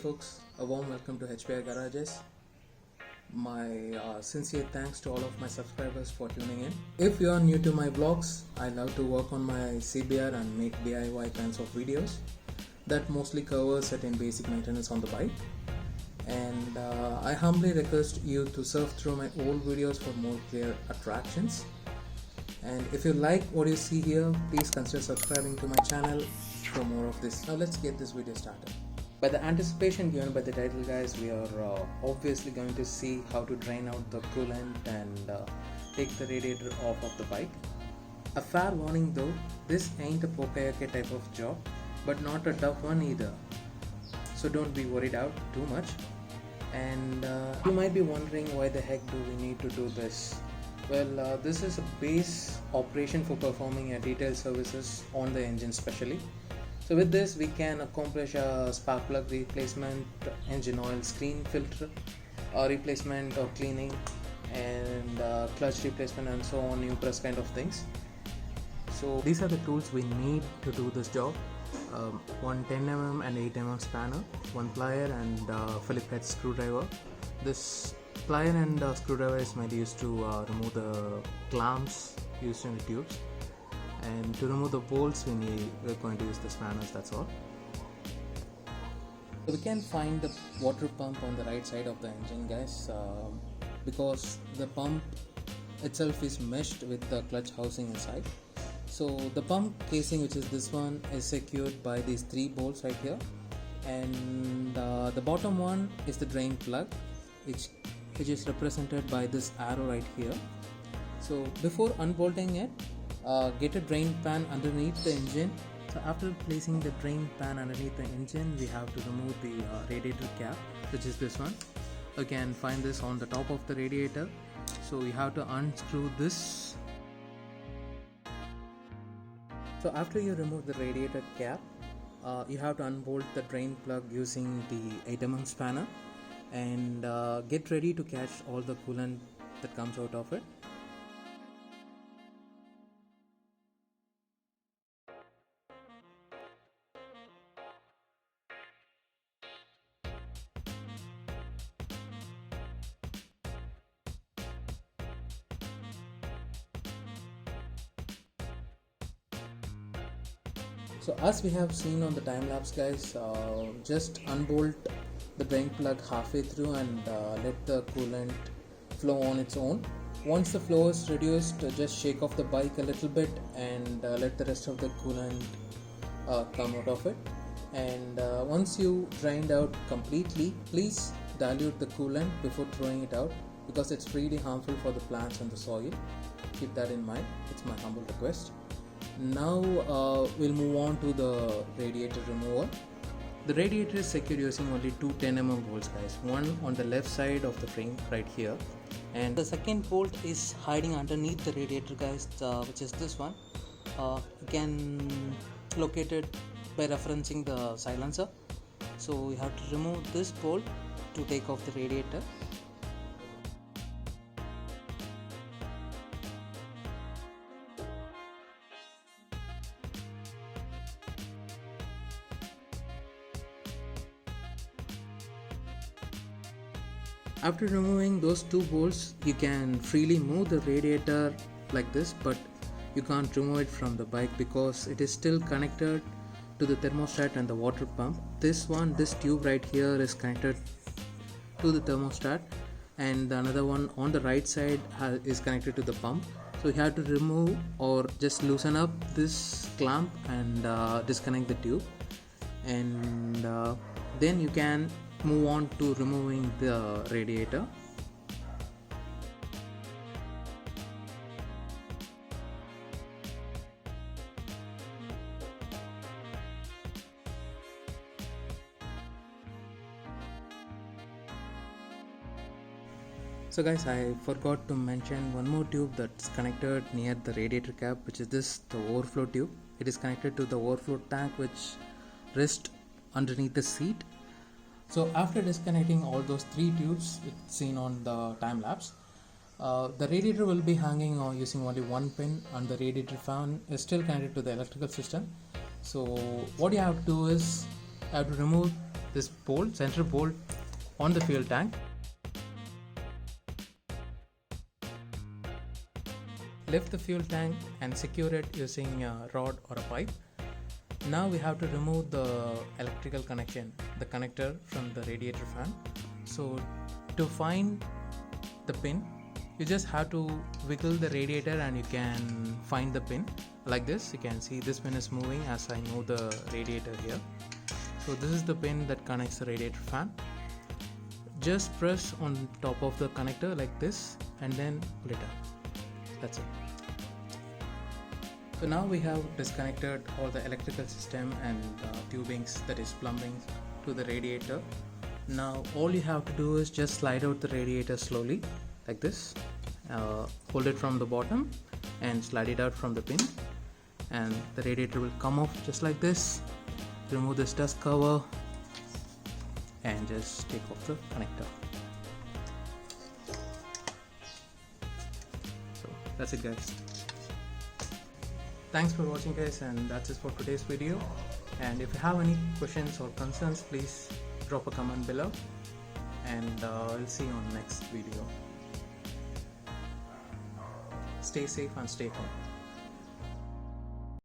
folks, a warm welcome to HPI Garages. My sincere thanks to all of my subscribers for tuning in. If you are new to my vlogs, I love to work on my CBR and make DIY kinds of videos that mostly cover certain basic maintenance on the bike. And I humbly request you to surf through my old videos for more clear attractions. And if you like what you see here, please consider subscribing to my channel for more of this. Now let's get this video started. By the anticipation given by the title, guys, we are obviously going to see how to drain out the coolant and take the radiator off of the bike. A fair warning though, this ain't a pokayake type of job, but not a tough one either. So don't be worried out too much. And you might be wondering, why the heck do we need to do this? Well, this is a base operation for performing a detailed services on the engine specially. So with this we can accomplish a spark plug replacement, engine oil screen filter replacement or cleaning, and clutch replacement and so on, new press kind of things. So these are the tools we need to do this job. One 10mm and 8mm spanner, one plier and Phillips head screwdriver. This plier and screwdriver is mainly used to remove the clamps used in the tubes. And to remove the bolts, we're going to use the spanners, that's all. So we can find the water pump on the right side of the engine, guys, because the pump itself is meshed with the clutch housing inside. So the pump casing, which is this one, is secured by these 3 bolts right here, and the bottom one is the drain plug, which is represented by this arrow right here. So before unbolting it, get a drain pan underneath the engine. So after placing the drain pan underneath the engine, we have to remove the radiator cap, which is this one. You can find this on the top of the radiator. So you have to unscrew this. So after you remove the radiator cap, you have to unbolt the drain plug using the 8mm spanner, and get ready to catch all the coolant that comes out of it. So as we have seen on the time lapse, guys, just unbolt the drain plug halfway through and let the coolant flow on its own. Once the flow is reduced, just shake off the bike a little bit and let the rest of the coolant come out of it. And once you drained out completely, please dilute the coolant before throwing it out, because it's really harmful for the plants and the soil. Keep that in mind, it's my humble request. Now we'll move on to the radiator removal. The radiator is secured using only 2 10mm bolts, guys. One on the left side of the frame right here, and the second bolt is hiding underneath the radiator, guys, which is this one. You can locate it by referencing the silencer. So you have to remove this bolt to take off the radiator. After removing those 2 bolts, you can freely move the radiator like this, but you can't remove it from the bike because it is still connected to the thermostat and the water pump. This tube right here is connected to the thermostat, and another one on the right side is connected to the pump. So you have to remove or just loosen up this clamp and disconnect the tube, and then you can move on to removing the radiator. So guys, I forgot to mention one more tube that's connected near the radiator cap, which is the overflow tube. It is connected to the overflow tank, which rests underneath the seat. So after disconnecting all those 3 tubes seen on the time lapse, the radiator will be hanging using only one pin, and the radiator fan is still connected to the electrical system. So what you have to do is I have to remove this bolt, center bolt on the fuel tank. Lift the fuel tank and secure it using a rod or a pipe. Now we have to remove the electrical connection, the connector from the radiator fan. So to find the pin, you just have to wiggle the radiator and you can find the pin like this. You can see this pin is moving as I move the radiator here. So this is the pin that connects the radiator fan. Just press on top of the connector like this and then pull it up. That's it. So now we have disconnected all the electrical system and tubings, that is plumbing, to the radiator. Now all you have to do is just slide out the radiator slowly like this. Hold it from the bottom and slide it out from the pin, and the radiator will come off just like this. Remove this dust cover and just take off the connector. So that's it, guys. Thanks for watching, guys, and that's it for today's video. And if you have any questions or concerns, please drop a comment below, and I'll see you on the next video. Stay safe and stay home.